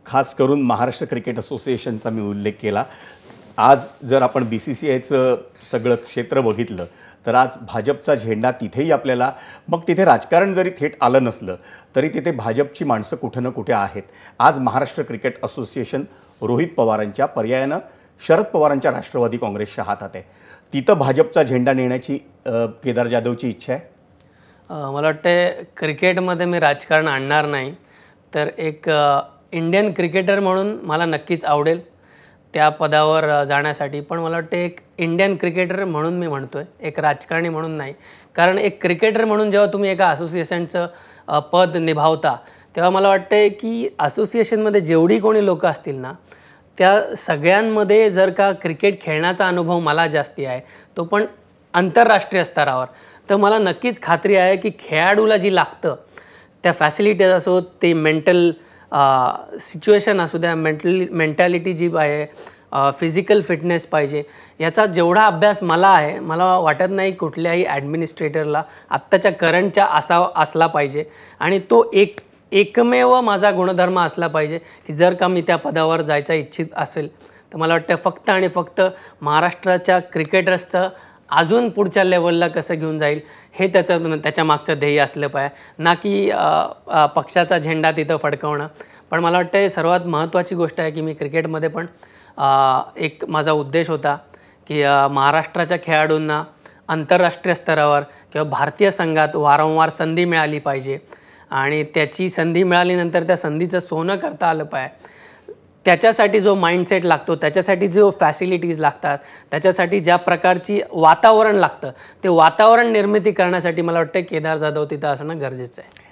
खास करून महाराष्ट्र क्रिकेट असोसिएशनचा मी उल्लेख केला। आज जर आपण BCCIचं सगळं क्षेत्र बघितलं तर आज भाजपचा झेंडा तिथेही आपल्याला, मग तिथे राजकारण जरी थेट आलं नसलं तरी तिथे भाजपची माणसं कुठे ना कुठे आहेत। आज महाराष्ट्र क्रिकेट असोसिएशन रोहित पवारांच्या पर्यायानं शरद पवारांच्या राष्ट्रवादी काँग्रेसच्या हातात आहे। तिथं भाजपचा झेंडा नेण्याची केदार जाधवची इच्छा आहे। मला वाटतं क्रिकेटमध्ये मी राजकारण आणणार नाही, तर एक इंडियन क्रिकेटर म्हणून मला नक्कीच आवडेल त्या पदावर जाण्यासाठी। पण मला वाटतं एक इंडियन क्रिकेटर म्हणून मी म्हणतोय, एक राजकारणी म्हणून नाही। कारण एक क्रिकेटर म्हणून जेव्हा तुम्ही एका असोसिएशनचं पद निभावता तेव्हा मला वाटतं की असोसिएशनमध्ये जेवढी कोणी लोक असतील ना, त्या सगळ्यांमध्ये जर का क्रिकेट खेळण्याचा अनुभव मला जास्ती आहे, तो पण आंतरराष्ट्रीय स्तरावर, तर मला नक्कीच खात्री आहे की खेळाडूला जी लागतं त्या फॅसिलिटीज असो, ते मेंटल सिच्युएशन असू द्या, मेंटॅलिटी जी आहे, फिजिकल फिटनेस पाहिजे, याचा जेवढा अभ्यास मला आहे, मला वाटत नाही कुठल्याही ॲडमिनिस्ट्रेटरला आत्ताच्या करंटच्या असला पाहिजे। आणि तो एकमेव माझा गुणधर्म असला पाहिजे की जर का मी त्या पदावर जायचा इच्छित असेल तर मला वाटतं फक्त आणि फक्त महाराष्ट्राच्या क्रिकेटर्सचं अजून पुढच्या लेवलला कसं घेऊन जाईल हे त्याच्या मागचं ध्येय असलं पाहिजे, ना की पक्षाचा झेंडा तिथं फडकवणं। पण मला वाटतं सर्वात महत्त्वाची गोष्ट आहे की मी क्रिकेटमध्ये पण एक माझा उद्देश होता की महाराष्ट्राच्या खेळाडूंना आंतरराष्ट्रीय स्तरावर किंवा भारतीय संघात वारंवार संधी मिळाली पाहिजे आणि त्याची संधी मिळाल्यानंतर त्या संधीचं सोनं करता आलं पाहिजे। त्याच्यासाठी जो माइंडसेट लागतो, त्याच्यासाठी जो फॅसिलिटीज लागतात, त्याच्यासाठी ज्या प्रकारची वातावरण लागतं, ते वातावरण निर्मिती करण्यासाठी मला वाटतं केदार जाधव तिथं असणं गरजेचं आहे।